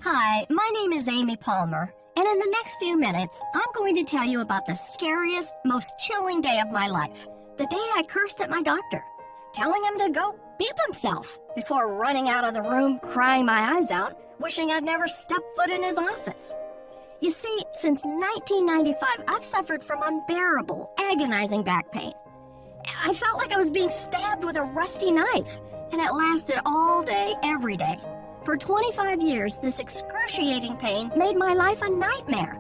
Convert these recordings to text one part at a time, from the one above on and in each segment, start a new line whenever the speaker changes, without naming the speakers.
Hi, my name is Amy Palmer, and in the next few minutes, I'm going to tell you about the scariest, most chilling day of my life. The day I cursed at my doctor, telling him to go beep himself before running out of the room, crying my eyes out, wishing I'd never stepped foot in his office. You see, since 1995, I've suffered from unbearable, agonizing back pain. I felt like I was being stabbed with a rusty knife, and it lasted all day, every day. For 25 years, this excruciating pain made my life a nightmare.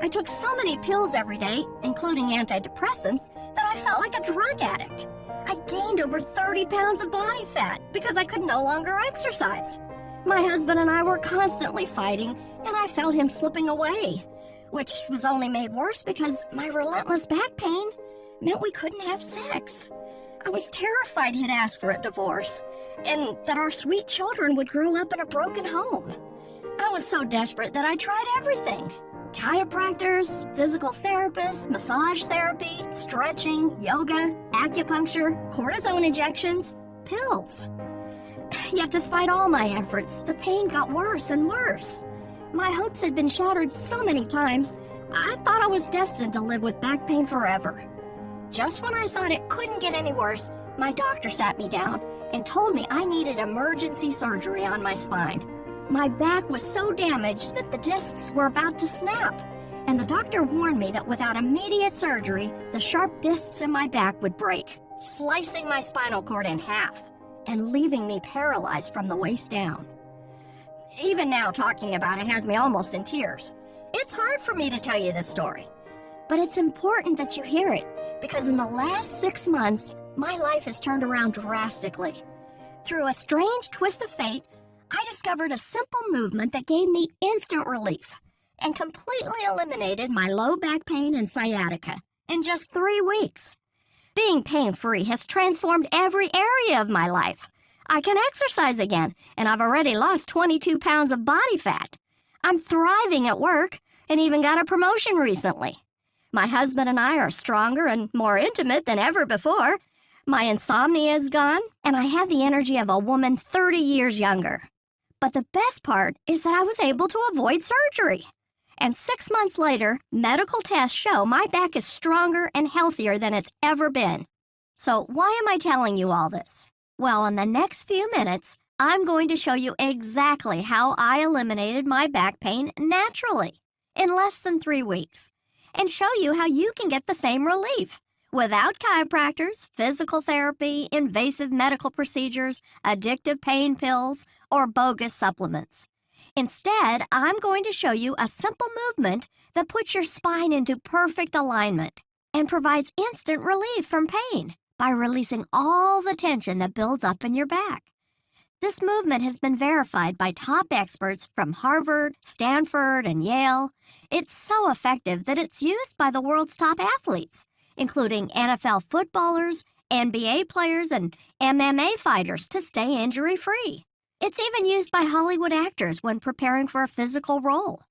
I took so many pills every day, including antidepressants, that I felt like a drug addict. I gained over 30 pounds of body fat because I could no longer exercise. My husband and I were constantly fighting, and I felt him slipping away, which was only made worse because my relentless back pain meant we couldn't have sex. I was terrified he'd ask for a divorce, and that our sweet children would grow up in a broken home. I was so desperate that I tried everything. Chiropractors, physical therapists, massage therapy, stretching, yoga, acupuncture, cortisone injections, pills. Yet despite all my efforts, the pain got worse and worse. My hopes had been shattered so many times, I thought I was destined to live with back pain forever. Just when I thought it couldn't get any worse, my doctor sat me down and told me I needed emergency surgery on my spine. My back was so damaged that the discs were about to snap, and the doctor warned me that without immediate surgery, the sharp discs in my back would break, slicing my spinal cord in half and leaving me paralyzed from the waist down. Even now, talking about it has me almost in tears. It's hard for me to tell you this story, but it's important that you hear it because in the last 6 months, my life has turned around drastically. Through a strange twist of fate, I discovered a simple movement that gave me instant relief and completely eliminated my low back pain and sciatica in just 3 weeks. Being pain-free has transformed every area of my life. I can exercise again, and I've already lost 22 pounds of body fat. I'm thriving at work and even got a promotion recently. My husband and I are stronger and more intimate than ever before. My insomnia is gone, and I have the energy of a woman 30 years younger. But the best part is that I was able to avoid surgery. And 6 months later, medical tests show my back is stronger and healthier than it's ever been. So why am I telling you all this? Well, in the next few minutes, I'm going to show you exactly how I eliminated my back pain naturally in less than 3 weeks, and show you how you can get the same relief without chiropractors, physical therapy, invasive medical procedures, addictive pain pills, or bogus supplements. Instead, I'm going to show you a simple movement that puts your spine into perfect alignment and provides instant relief from pain by releasing all the tension that builds up in your back. This movement has been verified by top experts from Harvard, Stanford, and Yale. It's so effective that it's used by the world's top athletes, including NFL footballers, NBA players, and MMA fighters to stay injury-free. It's even used by Hollywood actors when preparing for a physical role.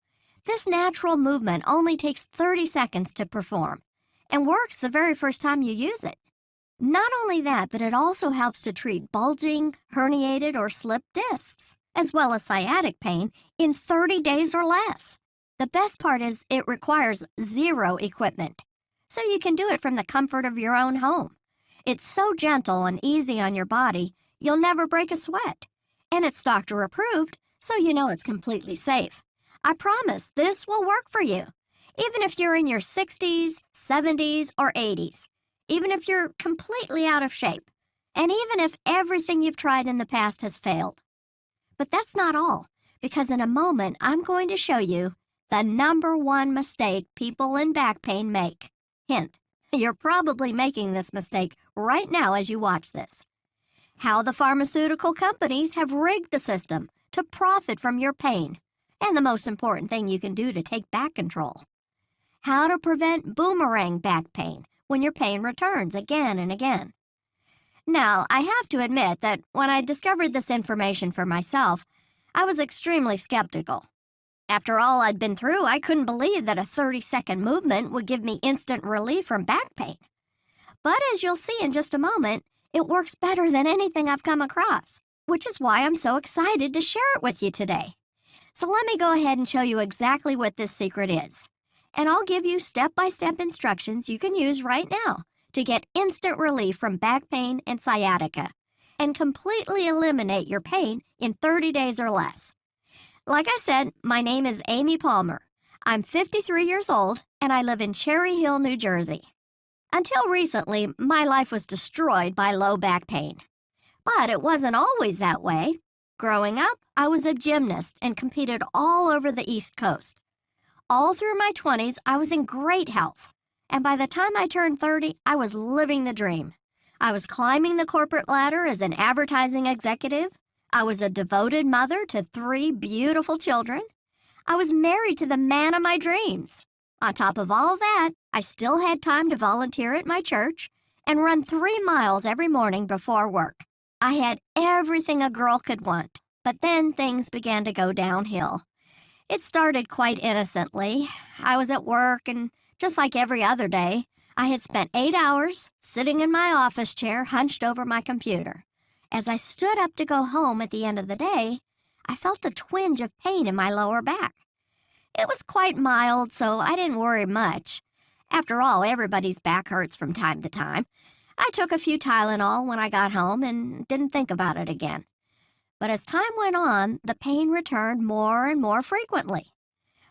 This natural movement only takes 30 seconds to perform and works the very first time you use it. Not only that, but it also helps to treat bulging, herniated, or slipped discs, as well as sciatic pain, in 30 days or less. The best part is it requires zero equipment, so you can do it from the comfort of your own home. It's so gentle and easy on your body, you'll never break a sweat. And it's doctor approved, so you know it's completely safe. I promise this will work for you, even if you're in your 60s, 70s, or 80s. Even if you're completely out of shape, and even if everything you've tried in the past has failed. But that's not all, because in a moment, I'm going to show you the #1 mistake people in back pain make. Hint, you're probably making this mistake right now as you watch this. How the pharmaceutical companies have rigged the system to profit from your pain, and the most important thing you can do to take back control. How to prevent boomerang back pain when your pain returns again and again. Now, I have to admit that when I discovered this information for myself, I was extremely skeptical. After all I'd been through, I couldn't believe that a 30-second movement would give me instant relief from back pain. But as you'll see in just a moment, it works better than anything I've come across, which is why I'm so excited to share it with you today. So let me go ahead and show you exactly what this secret is. And I'll give you step-by-step instructions you can use right now to get instant relief from back pain and sciatica and completely eliminate your pain in 30 days or less. Like I said, my name is Amy Palmer. I'm 53 years old and I live in Cherry Hill, New Jersey. Until recently, my life was destroyed by low back pain. But it wasn't always that way. Growing up, I was a gymnast and competed all over the East Coast. All through my 20s, I was in great health. And by the time I turned 30, I was living the dream. I was climbing the corporate ladder as an advertising executive. I was a devoted mother to 3 beautiful children. I was married to the man of my dreams. On top of all that, I still had time to volunteer at my church and run 3 miles every morning before work. I had everything a girl could want, but then things began to go downhill. It started quite innocently. I was at work, and just like every other day, I had spent 8 hours sitting in my office chair hunched over my computer. As I stood up to go home at the end of the day, I felt a twinge of pain in my lower back. It was quite mild, so I didn't worry much. After all, everybody's back hurts from time to time. I took a few Tylenol when I got home and didn't think about it again. But as time went on, the pain returned more and more frequently.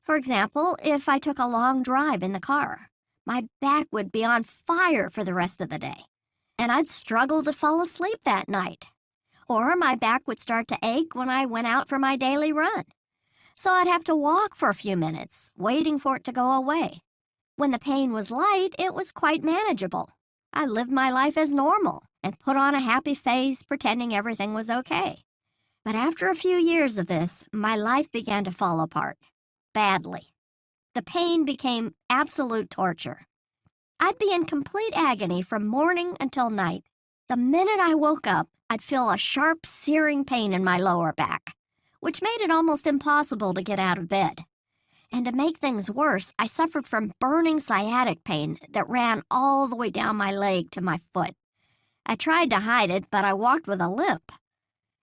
For example, if I took a long drive in the car, my back would be on fire for the rest of the day, and I'd struggle to fall asleep that night. Or my back would start to ache when I went out for my daily run. So I'd have to walk for a few minutes, waiting for it to go away. When the pain was light, it was quite manageable. I lived my life as normal and put on a happy face, pretending everything was okay. But after a few years of this, my life began to fall apart. Badly. The pain became absolute torture. I'd be in complete agony from morning until night. The minute I woke up, I'd feel a sharp, searing pain in my lower back, which made it almost impossible to get out of bed. And to make things worse, I suffered from burning sciatic pain that ran all the way down my leg to my foot. I tried to hide it, but I walked with a limp.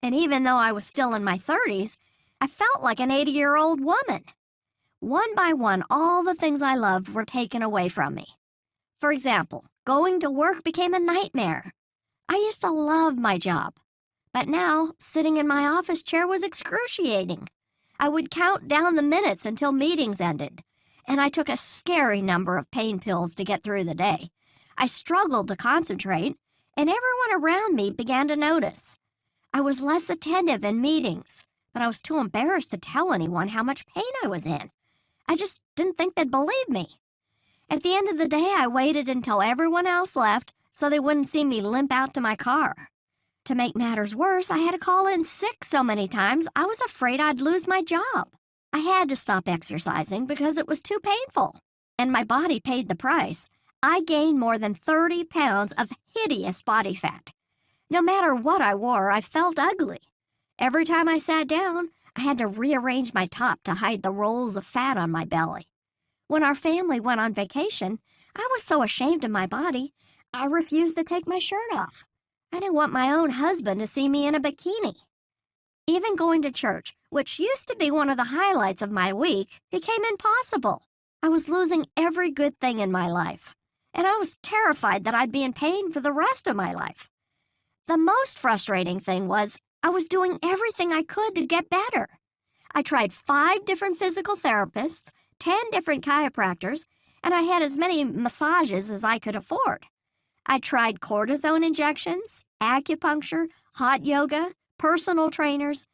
And even though I was still in my 30s, I felt like an 80-year-old woman. One by one, all the things I loved were taken away from me. For example, going to work became a nightmare. I used to love my job, but now sitting in my office chair was excruciating. I would count down the minutes until meetings ended, and I took a scary number of pain pills to get through the day. I struggled to concentrate, and everyone around me began to notice. I was less attentive in meetings, but I was too embarrassed to tell anyone how much pain I was in. I just didn't think they'd believe me. At the end of the day, I waited until everyone else left so they wouldn't see me limp out to my car. To make matters worse, I had to call in sick so many times I was afraid I'd lose my job. I had to stop exercising because it was too painful, and my body paid the price. I gained more than 30 pounds of hideous body fat. No matter what I wore, I felt ugly. Every time I sat down, I had to rearrange my top to hide the rolls of fat on my belly. When our family went on vacation, I was so ashamed of my body, I refused to take my shirt off. I didn't want my own husband to see me in a bikini. Even going to church, which used to be one of the highlights of my week, became impossible. I was losing every good thing in my life, and I was terrified that I'd be in pain for the rest of my life. The most frustrating thing was I was doing everything I could to get better. I tried 5 different physical therapists, 10 different chiropractors, and I had as many massages as I could afford. I tried cortisone injections, acupuncture, hot yoga, personal trainers,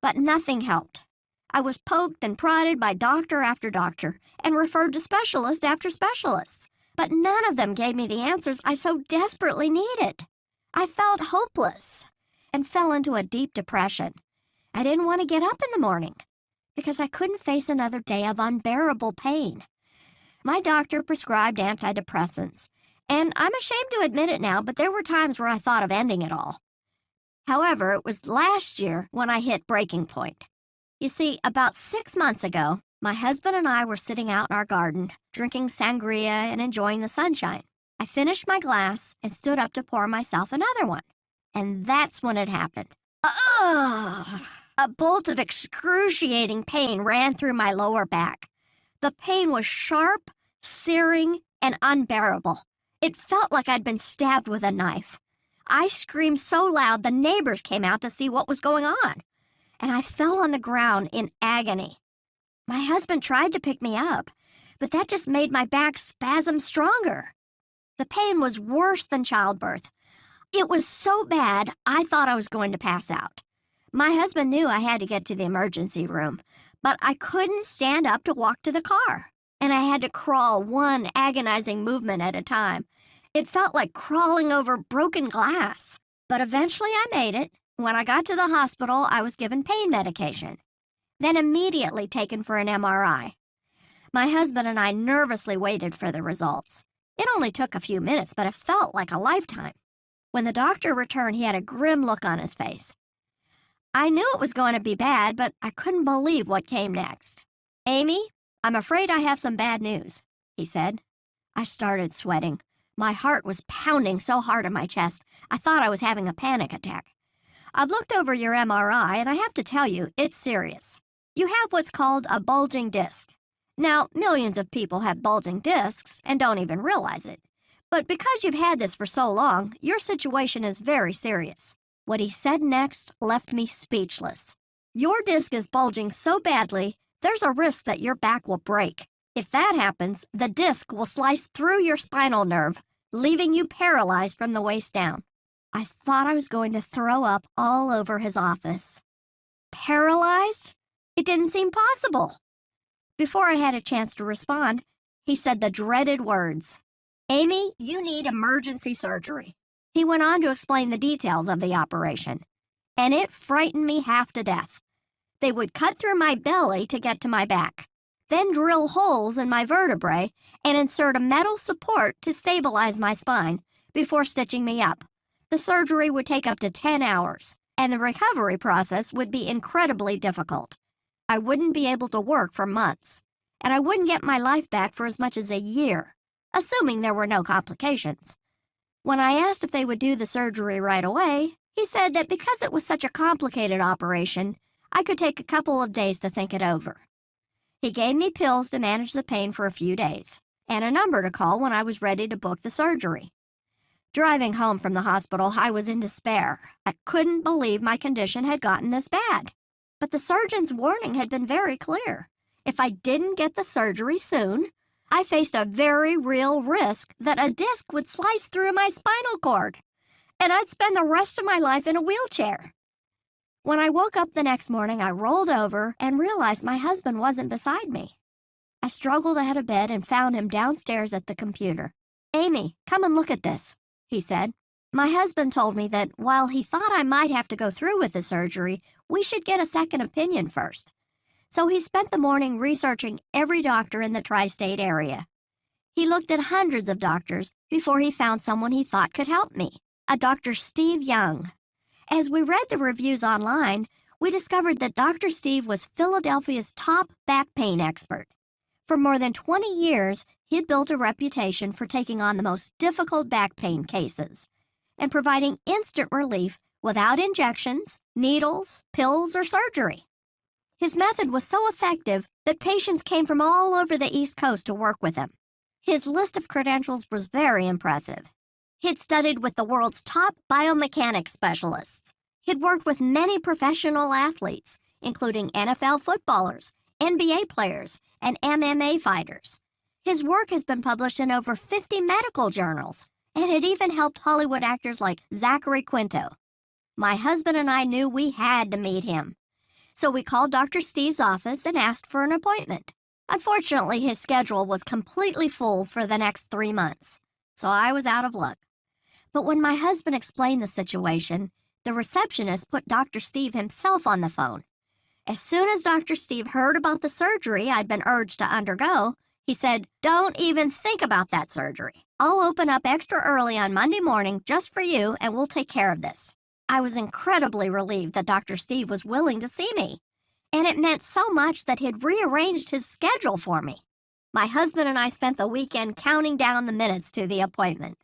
but nothing helped. I was poked and prodded by doctor after doctor and referred to specialist after specialists, but none of them gave me the answers I so desperately needed. I felt hopeless and fell into a deep depression. I didn't want to get up in the morning because I couldn't face another day of unbearable pain. My doctor prescribed antidepressants, and I'm ashamed to admit it now, but there were times where I thought of ending it all. However, it was last year when I hit breaking point. You see, about 6 months ago, my husband and I were sitting out in our garden, drinking sangria and enjoying the sunshine. I finished my glass and stood up to pour myself another one. And that's when it happened. Ugh! A bolt of excruciating pain ran through my lower back. The pain was sharp, searing, and unbearable. It felt like I'd been stabbed with a knife. I screamed so loud the neighbors came out to see what was going on, and I fell on the ground in agony. My husband tried to pick me up, but that just made my back spasm stronger. The pain was worse than childbirth. It was so bad, I thought I was going to pass out. My husband knew I had to get to the emergency room, but I couldn't stand up to walk to the car, and I had to crawl one agonizing movement at a time. It felt like crawling over broken glass, but eventually I made it. When I got to the hospital, I was given pain medication, then immediately taken for an MRI. My husband and I nervously waited for the results. It only took a few minutes, but it felt like a lifetime. When the doctor returned, he had a grim look on his face. I knew it was going to be bad, but I couldn't believe what came next. "Amy, I'm afraid I have some bad news," he said. I started sweating. My heart was pounding so hard in my chest, I thought I was having a panic attack. "I've looked over your MRI, and I have to tell you, it's serious. You have what's called a bulging disc. Now, millions of people have bulging discs and don't even realize it. But because you've had this for so long, your situation is very serious." What he said next left me speechless. "Your disc is bulging so badly, there's a risk that your back will break. If that happens, the disc will slice through your spinal nerve, leaving you paralyzed from the waist down." I thought I was going to throw up all over his office. Paralyzed? It didn't seem possible. Before I had a chance to respond, he said the dreaded words, "Amy, you need emergency surgery." He went on to explain the details of the operation, and it frightened me half to death. They would cut through my belly to get to my back, then drill holes in my vertebrae and insert a metal support to stabilize my spine before stitching me up. The surgery would take up to 10 hours, and the recovery process would be incredibly difficult. I wouldn't be able to work for months, and I wouldn't get my life back for as much as a year, assuming there were no complications. When I asked if they would do the surgery right away, he said that because it was such a complicated operation, I could take a couple of days to think it over. He gave me pills to manage the pain for a few days, and a number to call when I was ready to book the surgery. Driving home from the hospital, I was in despair. I couldn't believe my condition had gotten this bad. But the surgeon's warning had been very clear. If I didn't get the surgery soon, I faced a very real risk that a disc would slice through my spinal cord, and I'd spend the rest of my life in a wheelchair. When I woke up the next morning, I rolled over and realized my husband wasn't beside me. I struggled out of bed and found him downstairs at the computer. "Amy, come and look at this," he said. My husband told me that while he thought I might have to go through with the surgery, we should get a second opinion first. So he spent the morning researching every doctor in the tri-state area. He looked at hundreds of doctors before he found someone he thought could help me, a Dr. Steve Young. As we read the reviews online, we discovered that Dr. Steve was Philadelphia's top back pain expert. For more than 20 years, he'd built a reputation for taking on the most difficult back pain cases and providing instant relief without injections, needles, pills, or surgery. His method was so effective that patients came from all over the East Coast to work with him. His list of credentials was very impressive. He'd studied with the world's top biomechanics specialists. He'd worked with many professional athletes, including NFL footballers, NBA players, and MMA fighters. His work has been published in over 50 medical journals, and it even helped Hollywood actors like Zachary Quinto. My husband and I knew we had to meet him. So we called Dr. Steve's office and asked for an appointment. Unfortunately, his schedule was completely full for the next 3 months, so I was out of luck. But when my husband explained the situation, the receptionist put Dr. Steve himself on the phone. As soon as Dr. Steve heard about the surgery I'd been urged to undergo, he said, "Don't even think about that surgery. I'll open up extra early on Monday morning just for you, and we'll take care of this." I was incredibly relieved that Dr. Steve was willing to see me, and it meant so much that he'd rearranged his schedule for me. My husband and I spent the weekend counting down the minutes to the appointment.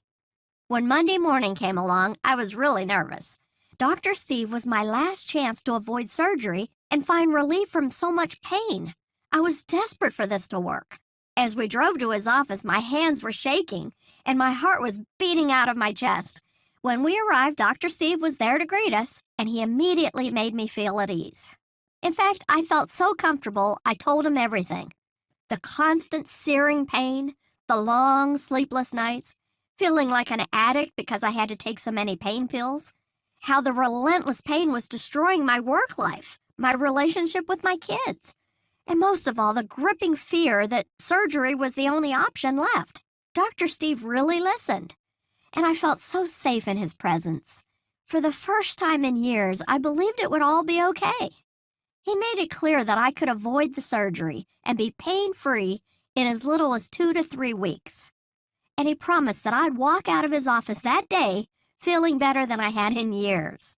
When Monday morning came along, I was really nervous. Dr. Steve was my last chance to avoid surgery and find relief from so much pain. I was desperate for this to work. As we drove to his office, my hands were shaking and my heart was beating out of my chest. When we arrived, Dr. Steve was there to greet us, and he immediately made me feel at ease. In fact, I felt so comfortable, I told him everything. The constant searing pain, the long sleepless nights, feeling like an addict because I had to take so many pain pills, how the relentless pain was destroying my work life, my relationship with my kids, and most of all, the gripping fear that surgery was the only option left. Dr. Steve really listened, and I felt so safe in his presence. For the first time in years, I believed it would all be okay. He made it clear that I could avoid the surgery and be pain-free in as little as 2 to 3 weeks. And he promised that I'd walk out of his office that day feeling better than I had in years.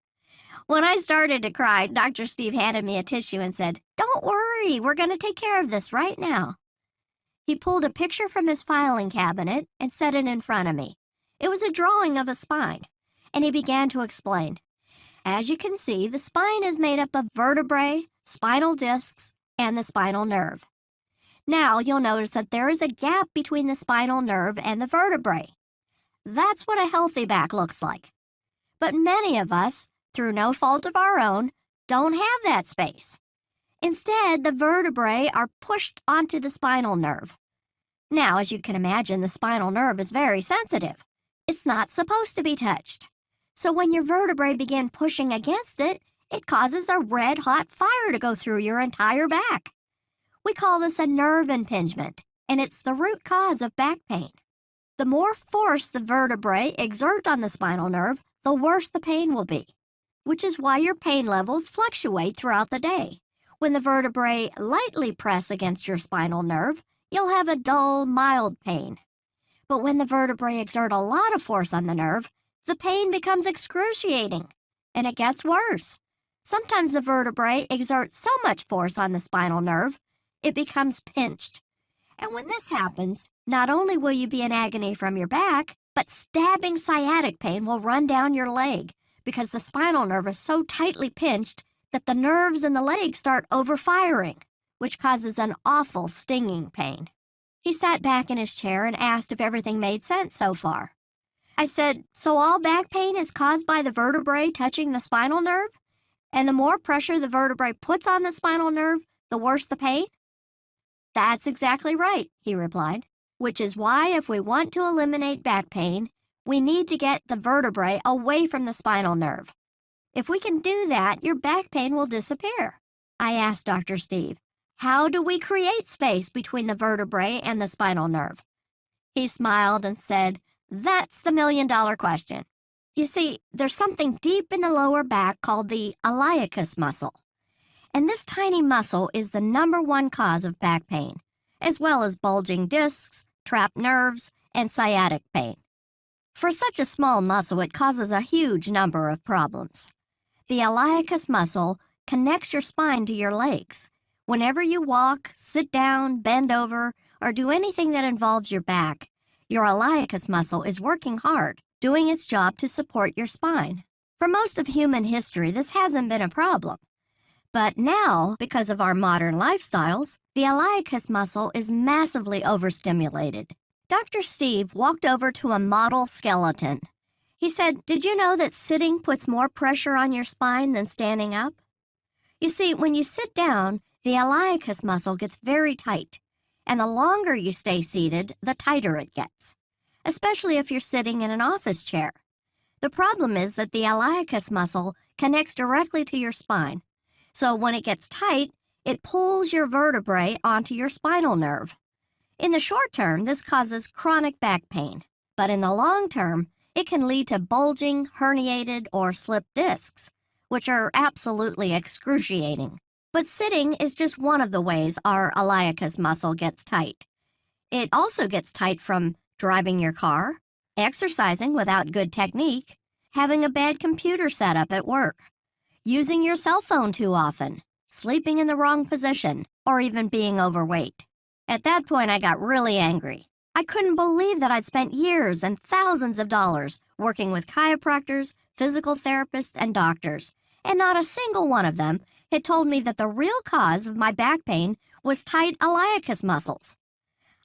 When I started to cry, Dr. Steve handed me a tissue and said, "Don't worry, we're going to take care of this right now." He pulled a picture from his filing cabinet and set it in front of me. It was a drawing of a spine, and he began to explain. As you can see, the spine is made up of vertebrae, spinal discs, and the spinal nerve. Now you'll notice that there is a gap between the spinal nerve and the vertebrae. That's what a healthy back looks like. But many of us, through no fault of our own, don't have that space. Instead, the vertebrae are pushed onto the spinal nerve. Now, as you can imagine, the spinal nerve is very sensitive. It's not supposed to be touched. So when your vertebrae begin pushing against it, it causes a red-hot fire to go through your entire back. We call this a nerve impingement, and it's the root cause of back pain. The more force the vertebrae exert on the spinal nerve, the worse the pain will be, which is why your pain levels fluctuate throughout the day. When the vertebrae lightly press against your spinal nerve, you'll have a dull, mild pain. But when the vertebrae exert a lot of force on the nerve, the pain becomes excruciating, and it gets worse. Sometimes the vertebrae exert so much force on the spinal nerve, it becomes pinched. And when this happens, not only will you be in agony from your back, but stabbing sciatic pain will run down your leg because the spinal nerve is so tightly pinched that the nerves in the leg start overfiring, which causes an awful stinging pain. He sat back in his chair and asked if everything made sense so far. I said, "So all back pain is caused by the vertebrae touching the spinal nerve? And the more pressure the vertebrae puts on the spinal nerve, the worse the pain?" "That's exactly right," he replied, "which is why if we want to eliminate back pain, we need to get the vertebrae away from the spinal nerve. If we can do that, your back pain will disappear." I asked Dr. Steve, "How do we create space between the vertebrae and the spinal nerve?" He smiled and said, "That's the million-dollar question. You see, there's something deep in the lower back called the iliacus muscle. And this tiny muscle is the #1 cause of back pain, as well as bulging discs, trapped nerves, and sciatic pain. For such a small muscle, it causes a huge number of problems. The iliacus muscle connects your spine to your legs. Whenever you walk, sit down, bend over, or do anything that involves your back, your iliacus muscle is working hard, doing its job to support your spine. For most of human history, this hasn't been a problem. But now, because of our modern lifestyles, the iliacus muscle is massively overstimulated. Dr. Steve walked over to a model skeleton. He said, "Did you know that sitting puts more pressure on your spine than standing up?" You see, when you sit down, the iliacus muscle gets very tight, and the longer you stay seated, the tighter it gets, especially if you're sitting in an office chair. The problem is that the iliacus muscle connects directly to your spine, so when it gets tight, it pulls your vertebrae onto your spinal nerve. In the short term, this causes chronic back pain, but in the long term, it can lead to bulging, herniated, or slipped discs, which are absolutely excruciating. But sitting is just one of the ways our iliacus muscle gets tight. It also gets tight from driving your car, exercising without good technique, having a bad computer setup at work, using your cell phone too often, sleeping in the wrong position, or even being overweight. At that point, I got really angry. I couldn't believe that I'd spent years and thousands of dollars working with chiropractors, physical therapists, and doctors, and not a single one of them had told me that the real cause of my back pain was tight iliacus muscles.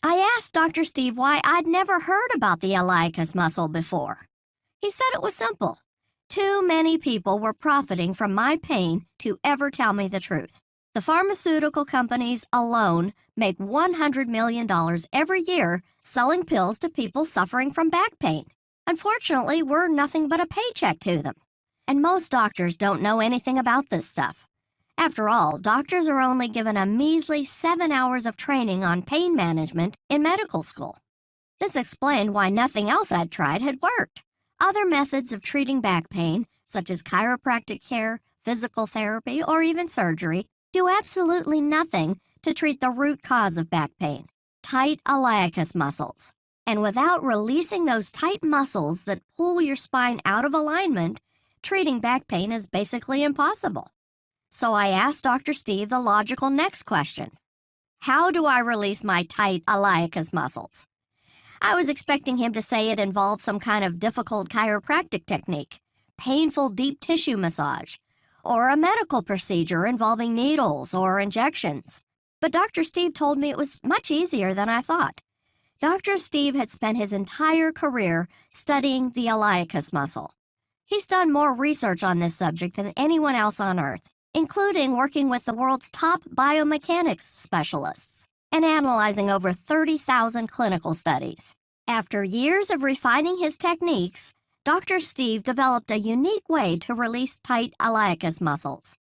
I asked Dr. Steve why I'd never heard about the iliacus muscle before. He said it was simple. Too many people were profiting from my pain to ever tell me the truth. The pharmaceutical companies alone make $100 million every year selling pills to people suffering from back pain. Unfortunately, we're nothing but a paycheck to them. And most doctors don't know anything about this stuff. After all, doctors are only given a measly 7 hours of training on pain management in medical school. This explained why nothing else I'd tried had worked. Other methods of treating back pain, such as chiropractic care, physical therapy, or even surgery, do absolutely nothing to treat the root cause of back pain, tight iliacus muscles. And without releasing those tight muscles that pull your spine out of alignment, treating back pain is basically impossible. So I asked Dr. Steve the logical next question. How do I release my tight iliacus muscles? I was expecting him to say it involved some kind of difficult chiropractic technique, painful deep tissue massage, or a medical procedure involving needles or injections. But Dr. Steve told me it was much easier than I thought. Dr. Steve had spent his entire career studying the iliacus muscle. He's done more research on this subject than anyone else on Earth, including working with the world's top biomechanics specialists and analyzing over 30,000 clinical studies. After years of refining his techniques, Dr. Steve developed a unique way to release tight iliacus muscles.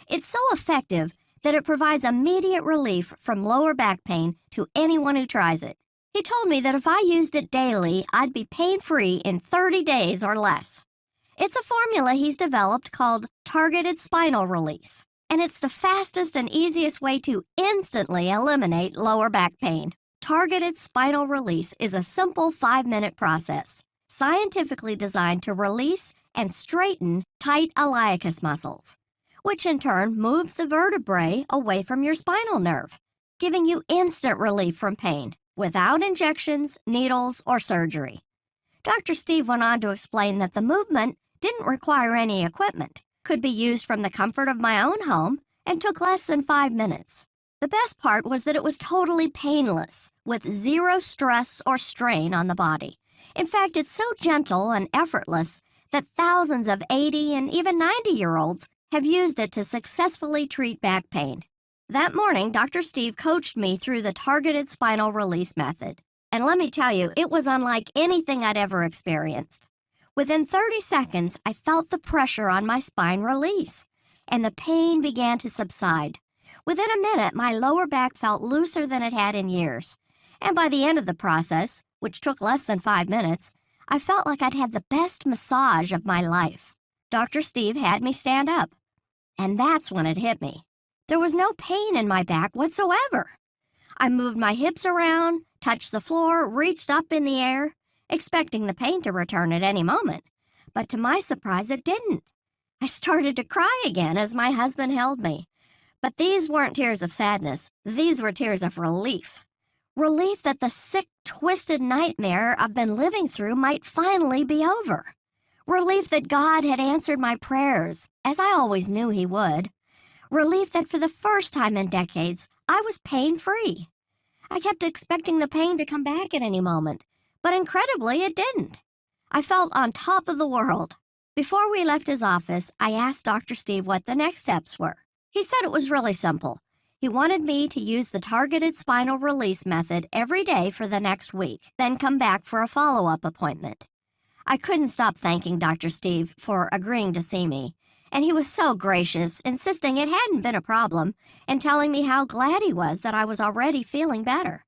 It's so effective that it provides immediate relief from lower back pain to anyone who tries it. He told me that if I used it daily, I'd be pain-free in 30 days or less. It's a formula he's developed called targeted spinal release, and it's the fastest and easiest way to instantly eliminate lower back pain. Targeted spinal release is a simple 5-minute process, scientifically designed to release and straighten tight iliacus muscles, which in turn moves the vertebrae away from your spinal nerve, giving you instant relief from pain without injections, needles, or surgery. Dr. Steve went on to explain that the movement didn't require any equipment, could be used from the comfort of my own home, and took less than 5 minutes. The best part was that it was totally painless, with zero stress or strain on the body. In fact, it's so gentle and effortless that thousands of 80 and even 90-year-olds have used it to successfully treat back pain. That morning, Dr. Steve coached me through the targeted spinal release method. And let me tell you, it was unlike anything I'd ever experienced. Within 30 seconds, I felt the pressure on my spine release, and the pain began to subside. Within a minute, my lower back felt looser than it had in years. And by the end of the process, which took less than 5 minutes, I felt like I'd had the best massage of my life. Dr. Steve had me stand up. And that's when it hit me. There was no pain in my back whatsoever. I moved my hips around, touched the floor, reached up in the air, expecting the pain to return at any moment. But to my surprise, it didn't. I started to cry again as my husband held me. But these weren't tears of sadness. These were tears of relief. Relief that the sick, twisted nightmare I've been living through might finally be over. Relief that God had answered my prayers, as I always knew He would. Relief that for the first time in decades, I was pain-free. I kept expecting the pain to come back at any moment, but incredibly, it didn't. I felt on top of the world. Before we left his office, I asked Dr. Steve what the next steps were. He said it was really simple. He wanted me to use the targeted spinal release method every day for the next week, then come back for a follow-up appointment. I couldn't stop thanking Dr. Steve for agreeing to see me, and he was so gracious, insisting it hadn't been a problem and telling me how glad he was that I was already feeling better.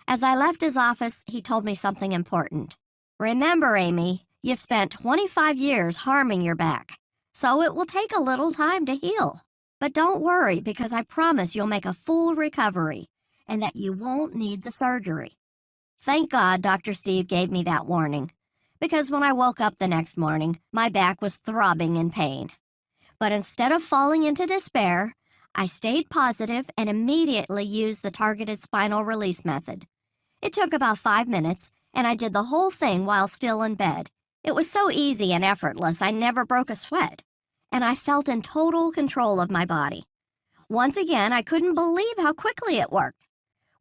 As I left his office, he told me something important. Remember, Amy, you've spent 25 years harming your back, so it will take a little time to heal. But don't worry, because I promise you'll make a full recovery and that you won't need the surgery. Thank God Dr. Steve gave me that warning, because when I woke up the next morning, my back was throbbing in pain. But instead of falling into despair, I stayed positive and immediately used the targeted spinal release method. It took about 5 minutes, and I did the whole thing while still in bed. It was so easy and effortless, I never broke a sweat, and I felt in total control of my body. Once again, I couldn't believe how quickly it worked.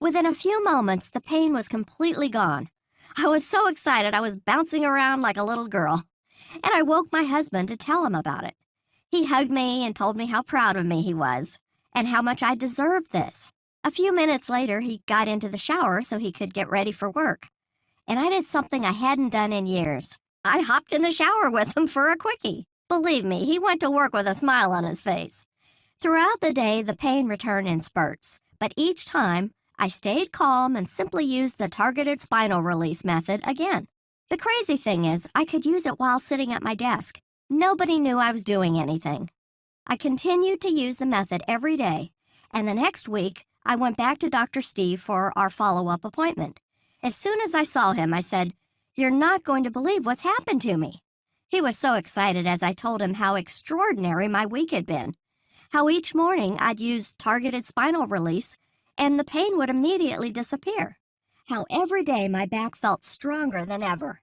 Within a few moments, the pain was completely gone. I was so excited I was bouncing around like a little girl, and I woke my husband to tell him about it. He hugged me and told me how proud of me he was, and how much I deserved this. A few minutes later, he got into the shower so he could get ready for work, and I did something I hadn't done in years. I hopped in the shower with him for a quickie. Believe me, he went to work with a smile on his face. Throughout the day, the pain returned in spurts, but each time, I stayed calm and simply used the targeted spinal release method again. The crazy thing is, I could use it while sitting at my desk. Nobody knew I was doing anything. I continued to use the method every day, and the next week, I went back to Dr. Steve for our follow-up appointment. As soon as I saw him, I said, "You're not going to believe what's happened to me." He was so excited as I told him how extraordinary my week had been, how each morning I'd use targeted spinal release and the pain would immediately disappear, how every day my back felt stronger than ever.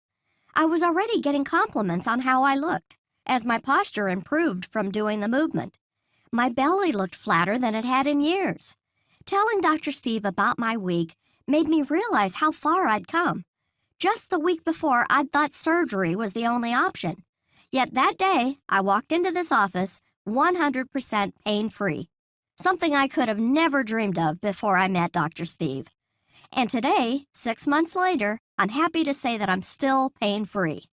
I was already getting compliments on how I looked, as my posture improved from doing the movement. My belly looked flatter than it had in years. Telling Dr. Steve about my week made me realize how far I'd come. Just the week before, I'd thought surgery was the only option. Yet that day, I walked into this office 100% pain-free, something I could have never dreamed of before I met Dr. Steve. And today, 6 months later, I'm happy to say that I'm still pain-free.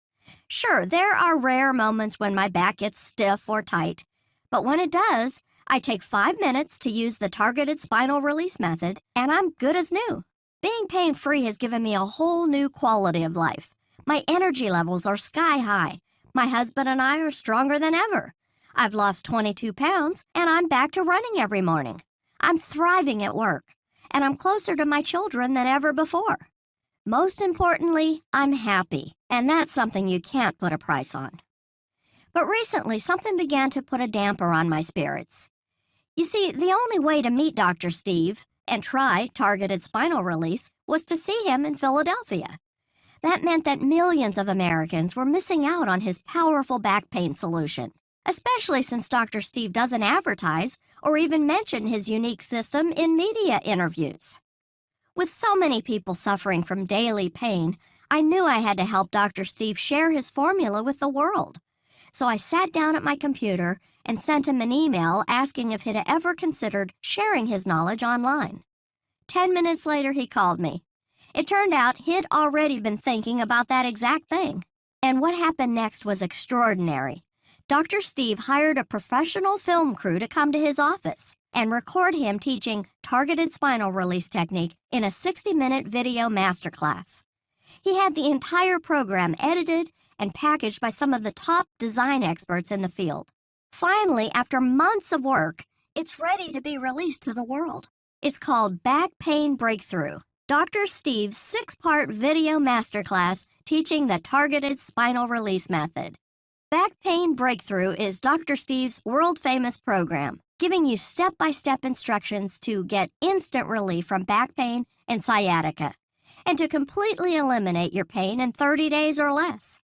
Sure, there are rare moments when my back gets stiff or tight, but when it does, I take 5 minutes to use the targeted spinal release method, and I'm good as new. Being pain-free has given me a whole new quality of life. My energy levels are sky high. My husband and I are stronger than ever. I've lost 22 pounds, and I'm back to running every morning. I'm thriving at work, and I'm closer to my children than ever before. Most importantly, I'm happy, and that's something you can't put a price on. But recently, something began to put a damper on my spirits. You see, the only way to meet Dr. Steve and try targeted spinal release was to see him in Philadelphia. That meant that millions of Americans were missing out on his powerful back pain solution, especially since Dr. Steve doesn't advertise or even mention his unique system in media interviews. With so many people suffering from daily pain, I knew I had to help Dr. Steve share his formula with the world. So I sat down at my computer and sent him an email asking if he'd ever considered sharing his knowledge online. 10 minutes later, he called me. It turned out he'd already been thinking about that exact thing. And what happened next was extraordinary. Dr. Steve hired a professional film crew to come to his office and record him teaching targeted spinal release technique in a 60-minute video masterclass. He had the entire program edited and packaged by some of the top design experts in the field. Finally, after months of work, it's ready to be released to the world. It's called Back Pain Breakthrough, Dr. Steve's 6-part video masterclass teaching the targeted spinal release method. Back Pain Breakthrough is Dr. Steve's world-famous program, giving you step-by-step instructions to get instant relief from back pain and sciatica, and to completely eliminate your pain in 30 days or less.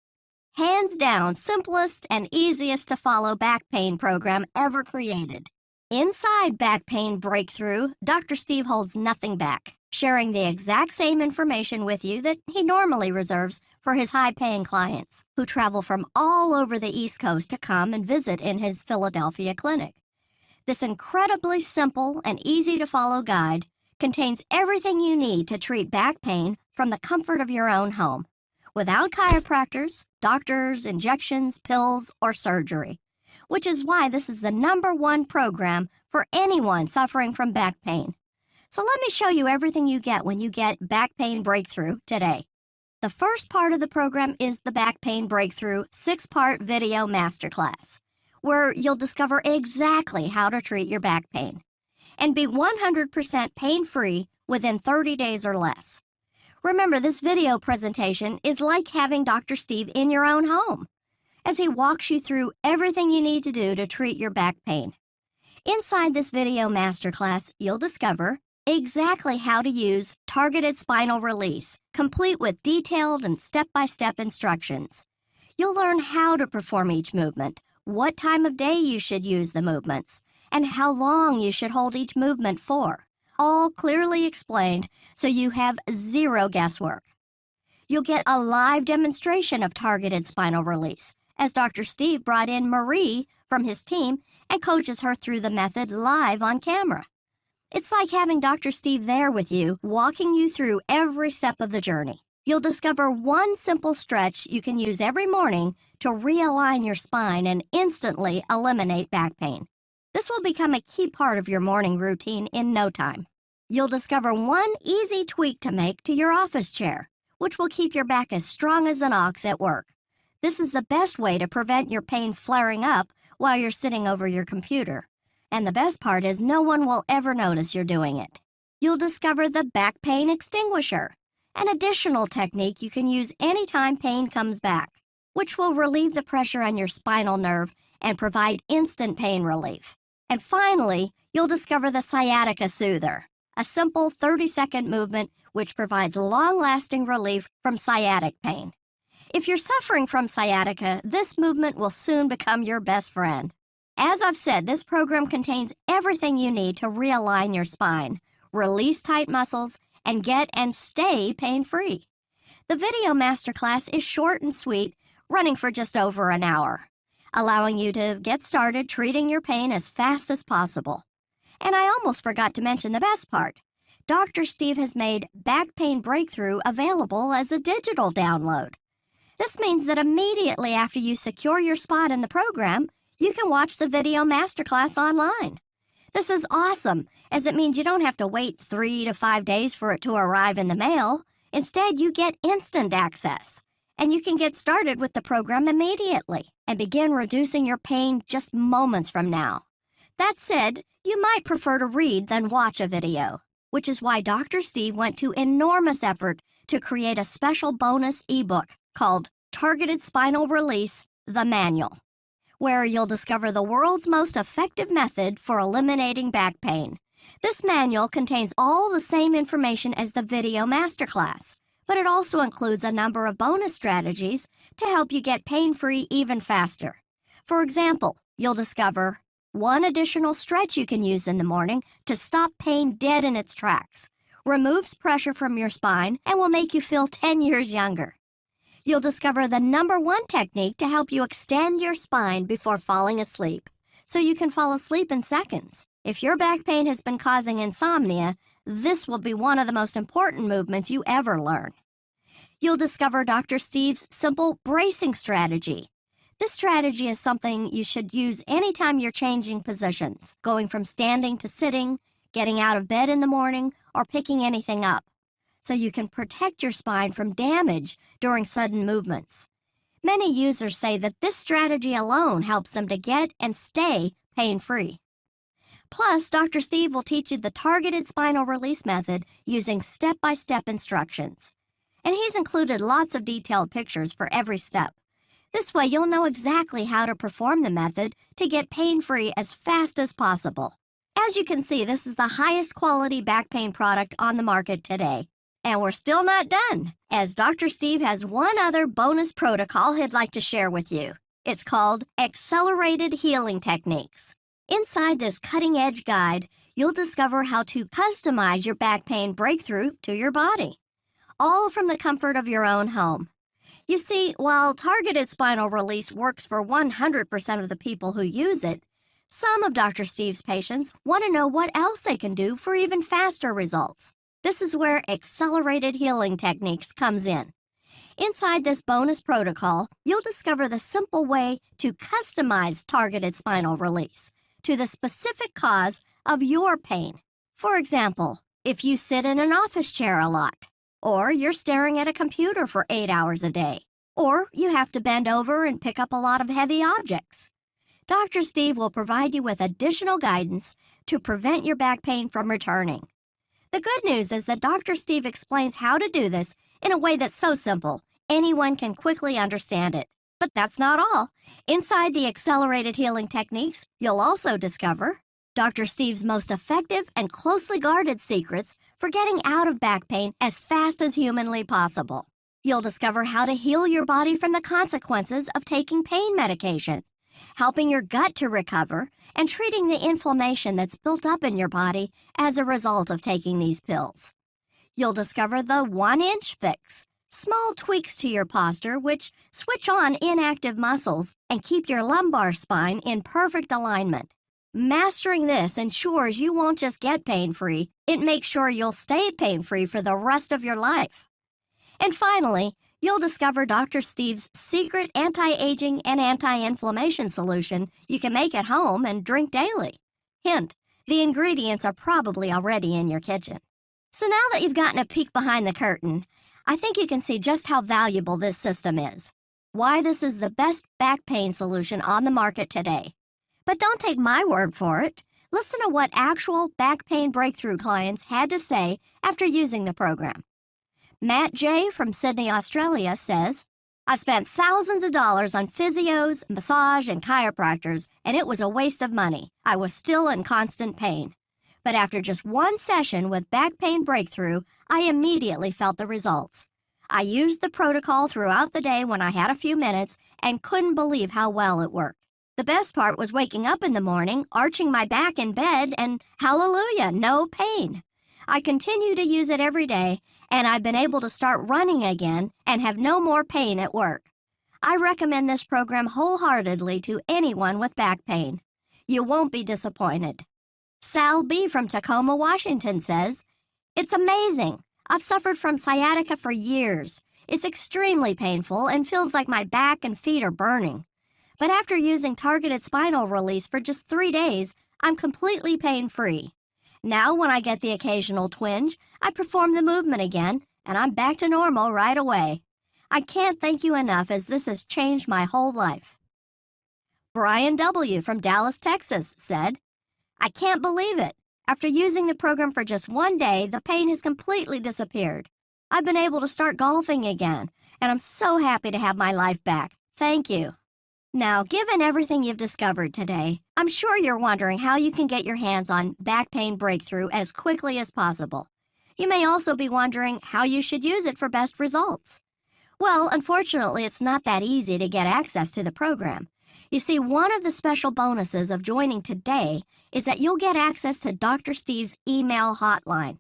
Hands down, simplest and easiest to follow back pain program ever created. Inside Back Pain Breakthrough, Dr. Steve holds nothing back, sharing the exact same information with you that he normally reserves for his high-paying clients who travel from all over the East Coast to come and visit in his Philadelphia clinic. This incredibly simple and easy-to-follow guide contains everything you need to treat back pain from the comfort of your own home, without chiropractors, doctors, injections, pills, or surgery, which is why this is the #1 program for anyone suffering from back pain. So let me show you everything you get when you get Back Pain Breakthrough today. The first part of the program is the Back Pain Breakthrough 6-part video masterclass, where you'll discover exactly how to treat your back pain and be 100% pain-free within 30 days or less. Remember, this video presentation is like having Dr. Steve in your own home, as he walks you through everything you need to do to treat your back pain. Inside this video masterclass, you'll discover exactly how to use targeted spinal release, complete with detailed and step-by-step instructions. You'll learn how to perform each movement, what time of day you should use the movements, and how long you should hold each movement for, all clearly explained so you have zero guesswork. You'll get a live demonstration of targeted spinal release, as Dr. Steve brought in Marie from his team and coaches her through the method live on camera. It's like having Dr. Steve there with you, walking you through every step of the journey. You'll discover one simple stretch you can use every morning to realign your spine and instantly eliminate back pain. This will become a key part of your morning routine in no time. You'll discover one easy tweak to make to your office chair, which will keep your back as strong as an ox at work. This is the best way to prevent your pain flaring up while you're sitting over your computer. And the best part is no one will ever notice you're doing it. You'll discover the back pain extinguisher, an additional technique you can use anytime pain comes back, which will relieve the pressure on your spinal nerve and provide instant pain relief. And finally, you'll discover the sciatica soother, a simple 30-second movement which provides long-lasting relief from sciatic pain. If you're suffering from sciatica, this movement will soon become your best friend. As I've said, this program contains everything you need to realign your spine, release tight muscles, and get and stay pain-free. The video masterclass is short and sweet, running for just over an hour, allowing you to get started treating your pain as fast as possible. And I almost forgot to mention the best part. Dr. Steve has made Back Pain Breakthrough available as a digital download. This means that immediately after you secure your spot in the program, you can watch the video masterclass online. This is awesome, as it means you don't have to wait 3 to 5 days for it to arrive in the mail. Instead, you get instant access, and you can get started with the program immediately and begin reducing your pain just moments from now. That said, you might prefer to read than watch a video, which is why Dr. Steve went to enormous effort to create a special bonus ebook called Targeted Spinal Release, the Manual, where you'll discover the world's most effective method for eliminating back pain. This manual contains all the same information as the video masterclass, but it also includes a number of bonus strategies to help you get pain-free even faster. For example, you'll discover one additional stretch you can use in the morning to stop pain dead in its tracks, removes pressure from your spine, and will make you feel 10 years younger. You'll discover the #1 technique to help you extend your spine before falling asleep, so you can fall asleep in seconds. If your back pain has been causing insomnia, this will be one of the most important movements you ever learn. You'll discover Dr. Steve's simple bracing strategy. This strategy is something you should use anytime you're changing positions, going from standing to sitting, getting out of bed in the morning, or picking anything up, so you can protect your spine from damage during sudden movements. Many users say that this strategy alone helps them to get and stay pain-free. Plus, Dr. Steve will teach you the targeted spinal release method using step-by-step instructions. And he's included lots of detailed pictures for every step. This way, you'll know exactly how to perform the method to get pain-free as fast as possible. As you can see, this is the highest quality back pain product on the market today. And we're still not done, as Dr. Steve has one other bonus protocol he'd like to share with you. It's called Accelerated Healing Techniques. Inside this cutting-edge guide, you'll discover how to customize your back pain breakthrough to your body, all from the comfort of your own home. You see, while targeted spinal release works for 100% of the people who use it, some of Dr. Steve's patients want to know what else they can do for even faster results. This is where Accelerated Healing Techniques comes in. Inside this bonus protocol, you'll discover the simple way to customize targeted spinal release to the specific cause of your pain. For example, if you sit in an office chair a lot, or you're staring at a computer for 8 hours a day, or you have to bend over and pick up a lot of heavy objects. Dr. Steve will provide you with additional guidance to prevent your back pain from returning. The good news is that Dr. Steve explains how to do this in a way that's so simple, anyone can quickly understand it. But that's not all. Inside the Accelerated Healing Techniques, you'll also discover Dr. Steve's most effective and closely guarded secrets for getting out of back pain as fast as humanly possible. You'll discover how to heal your body from the consequences of taking pain medication, helping your gut to recover, and treating the inflammation that's built up in your body as a result of taking these pills. You'll discover the 1-inch fix, small tweaks to your posture which switch on inactive muscles and keep your lumbar spine in perfect alignment. Mastering this ensures you won't just get pain-free, it makes sure you'll stay pain-free for the rest of your life. And finally, you'll discover Dr. Steve's secret anti-aging and anti-inflammation solution you can make at home and drink daily. Hint, the ingredients are probably already in your kitchen. So now that you've gotten a peek behind the curtain, I think you can see just how valuable this system is, why this is the best back pain solution on the market today. But don't take my word for it. Listen to what actual back pain breakthrough clients had to say after using the program. Matt J. from Sydney, Australia says, "I've spent thousands of dollars on physios, massage, and chiropractors, and it was a waste of money. I was still in constant pain. But after just one session with Back Pain Breakthrough, I immediately felt the results. I used the protocol throughout the day when I had a few minutes and couldn't believe how well it worked. The best part was waking up in the morning, arching my back in bed, and hallelujah, no pain. I continue to use it every day, and I've been able to start running again and have no more pain at work. I recommend this program wholeheartedly to anyone with back pain. You won't be disappointed." Sal B. from Tacoma, Washington says, "It's amazing. I've suffered from sciatica for years. It's extremely painful and feels like my back and feet are burning. But after using targeted spinal release for just 3 days, I'm completely pain-free. Now when I get the occasional twinge, I perform the movement again, and I'm back to normal right away. I can't thank you enough as this has changed my whole life." Brian W. from Dallas, Texas said, "I can't believe it. After using the program for just 1 day, the pain has completely disappeared. I've been able to start golfing again, and I'm so happy to have my life back. Thank you." Now, given everything you've discovered today, I'm sure you're wondering how you can get your hands on Back Pain Breakthrough as quickly as possible. You may also be wondering how you should use it for best results. Well, unfortunately, it's not that easy to get access to the program. You see, one of the special bonuses of joining today is that you'll get access to Dr. Steve's email hotline.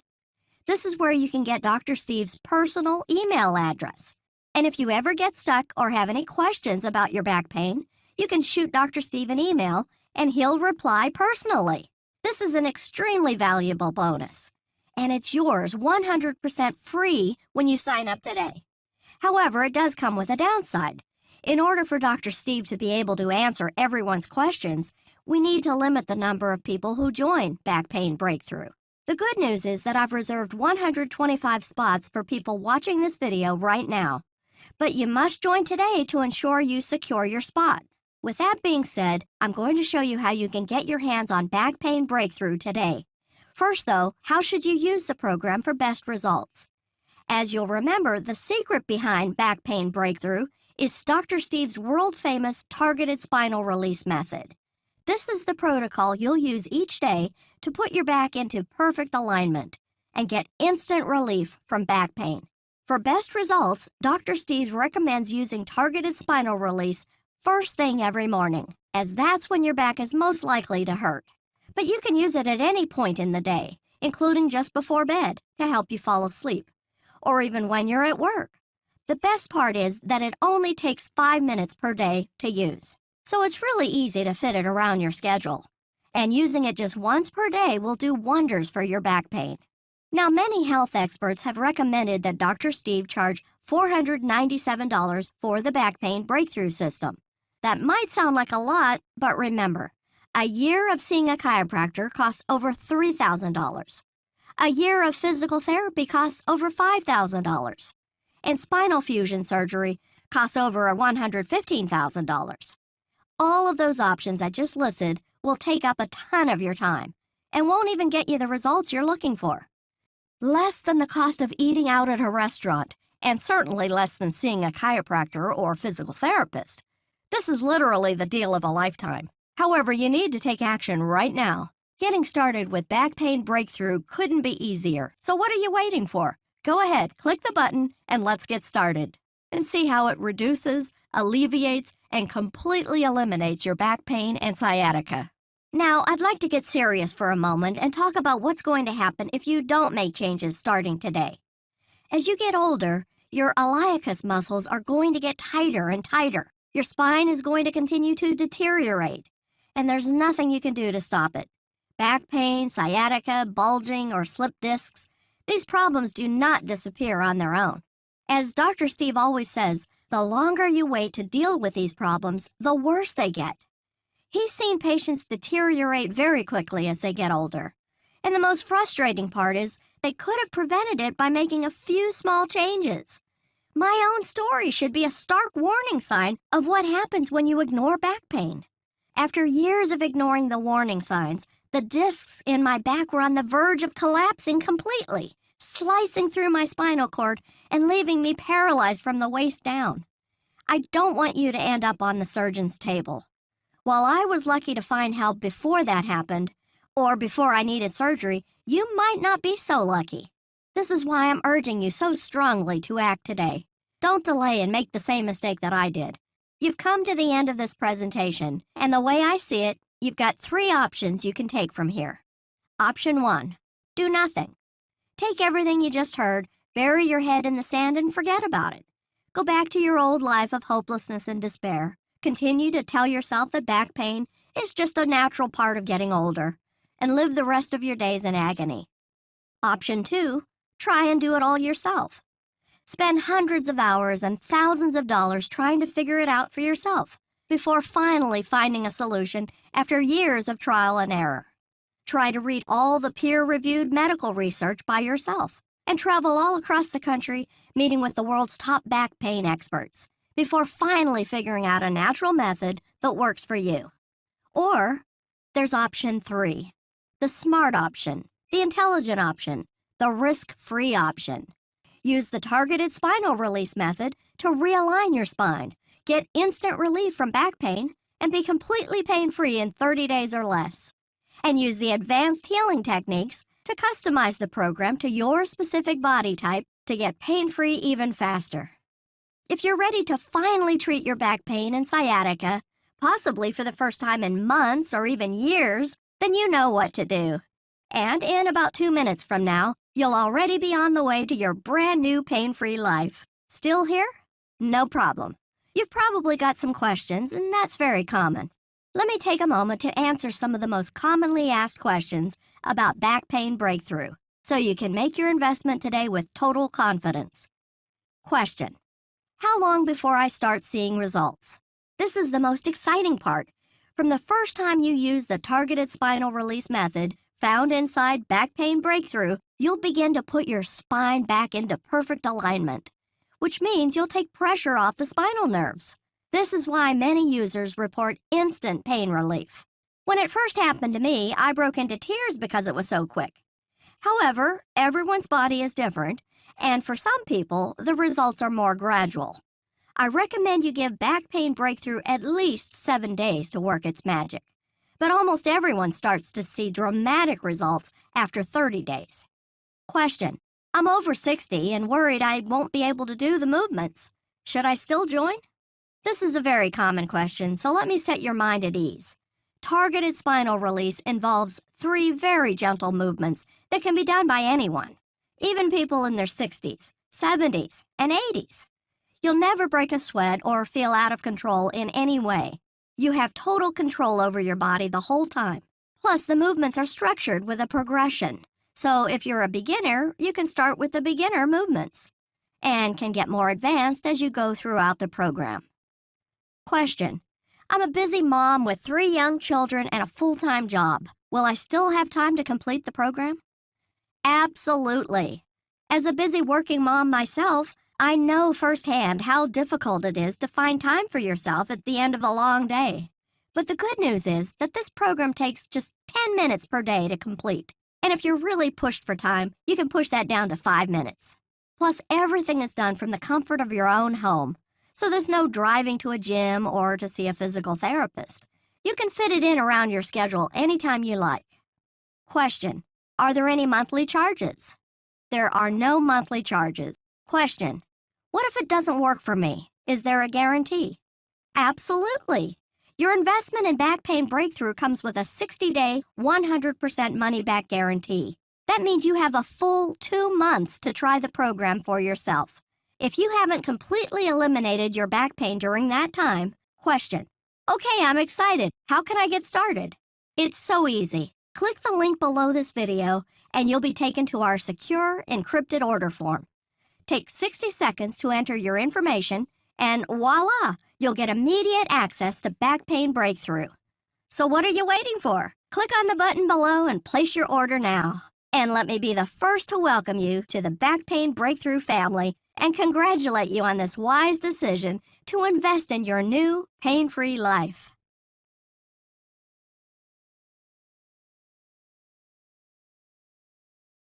This is where you can get Dr. Steve's personal email address. And if you ever get stuck or have any questions about your back pain, you can shoot Dr. Steve an email and he'll reply personally. This is an extremely valuable bonus, and it's yours 100% free when you sign up today. However, it does come with a downside. In order for Dr. Steve to be able to answer everyone's questions, we need to limit the number of people who join Back Pain Breakthrough. The good news is that I've reserved 125 spots for people watching this video right now. But you must join today to ensure you secure your spot. With that being said, I'm going to show you how you can get your hands on Back Pain Breakthrough today. First though, how should you use the program for best results? As you'll remember, the secret behind Back Pain Breakthrough is Dr. Steve's world-famous targeted spinal release method. This is the protocol you'll use each day to put your back into perfect alignment and get instant relief from back pain. For best results, Dr. Steve recommends using targeted spinal release first thing every morning, as that's when your back is most likely to hurt. But you can use it at any point in the day, including just before bed, to help you fall asleep, or even when you're at work. The best part is that it only takes 5 minutes per day to use, so it's really easy to fit it around your schedule. And using it just once per day will do wonders for your back pain. Now, many health experts have recommended that Dr. Steve charge $497 for the Back Pain Breakthrough System. That might sound like a lot, but remember, a year of seeing a chiropractor costs over $3,000. A year of physical therapy costs over $5,000. And spinal fusion surgery costs over $115,000. All of those options I just listed will take up a ton of your time and won't even get you the results you're looking for. Less than the cost of eating out at a restaurant, and certainly less than seeing a chiropractor or physical therapist. This is literally the deal of a lifetime. However, you need to take action right now. Getting started with Back Pain Breakthrough couldn't be easier. So what are you waiting for? Go ahead, click the button, and let's get started. And see how it reduces, alleviates, and completely eliminates your back pain and sciatica. Now, I'd like to get serious for a moment and talk about what's going to happen if you don't make changes starting today. As you get older, your iliacus muscles are going to get tighter and tighter. Your spine is going to continue to deteriorate, and there's nothing you can do to stop it. Back pain, sciatica, bulging, or slipped discs, these problems do not disappear on their own. As Dr. Steve always says, the longer you wait to deal with these problems, the worse they get. He's seen patients deteriorate very quickly as they get older. And the most frustrating part is they could have prevented it by making a few small changes. My own story should be a stark warning sign of what happens when you ignore back pain. After years of ignoring the warning signs, the discs in my back were on the verge of collapsing completely, slicing through my spinal cord and leaving me paralyzed from the waist down. I don't want you to end up on the surgeon's table. While I was lucky to find help before that happened, or before I needed surgery, you might not be so lucky. This is why I'm urging you so strongly to act today. Don't delay and make the same mistake that I did. You've come to the end of this presentation, and the way I see it, you've got 3 options you can take from here. Option 1, do nothing. Take everything you just heard, bury your head in the sand, and forget about it. Go back to your old life of hopelessness and despair. Continue to tell yourself that back pain is just a natural part of getting older, and live the rest of your days in agony. Option 2, try and do it all yourself. Spend hundreds of hours and thousands of dollars trying to figure it out for yourself before finally finding a solution after years of trial and error. Try to read all the peer-reviewed medical research by yourself and travel all across the country meeting with the world's top back pain experts before finally figuring out a natural method that works for you. Or there's option 3, the smart option, the intelligent option, the risk-free option. Use the targeted spinal release method to realign your spine, get instant relief from back pain, and be completely pain-free in 30 days or less. And use the advanced healing techniques to customize the program to your specific body type to get pain-free even faster. If you're ready to finally treat your back pain and sciatica, possibly for the first time in months or even years, then you know what to do. And in about 2 minutes from now, you'll already be on the way to your brand new pain-free life. Still here? No problem. You've probably got some questions, and that's very common. Let me take a moment to answer some of the most commonly asked questions about back pain breakthrough, so you can make your investment today with total confidence. Question: how long before I start seeing results? This is the most exciting part. From the first time you use the targeted spinal release method found inside Back Pain Breakthrough, you'll begin to put your spine back into perfect alignment, which means you'll take pressure off the spinal nerves. This is why many users report instant pain relief. When it first happened to me, I broke into tears because it was so quick. However, everyone's body is different, and for some people, the results are more gradual. I recommend you give Back Pain Breakthrough at least 7 days to work its magic. But almost everyone starts to see dramatic results after 30 days. Question: I'm over 60 and worried I won't be able to do the movements. Should I still join? This is a very common question, so let me set your mind at ease. Targeted spinal release involves 3 very gentle movements that can be done by anyone, even people in their 60s, 70s, and 80s. You'll never break a sweat or feel out of control in any way. You have total control over your body the whole time. Plus, the movements are structured with a progression. So if you're a beginner, you can start with the beginner movements and can get more advanced as you go throughout the program. Question: I'm a busy mom with 3 young children and a full-time job. Will I still have time to complete the program? Absolutely. As a busy working mom myself, I know firsthand how difficult it is to find time for yourself at the end of a long day. But the good news is that this program takes just 10 minutes per day to complete. And if you're really pushed for time, you can push that down to 5 minutes. Plus, everything is done from the comfort of your own home. So there's no driving to a gym or to see a physical therapist. You can fit it in around your schedule anytime you like. Question. Are there any monthly charges? There are no monthly charges. Question. What if it doesn't work for me? Is there a guarantee? Absolutely. Your investment in Back Pain Breakthrough comes with a 60-day, 100% money-back guarantee. That means you have a full 2 months to try the program for yourself. If you haven't completely eliminated your back pain during that time, question. Okay, I'm excited. How can I get started? It's so easy. Click the link below this video and you'll be taken to our secure, encrypted order form. Take 60 seconds to enter your information and voila, you'll get immediate access to Back Pain Breakthrough. So what are you waiting for? Click on the button below and place your order now. And let me be the first to welcome you to the Back Pain Breakthrough family and congratulate you on this wise decision to invest in your new pain-free life.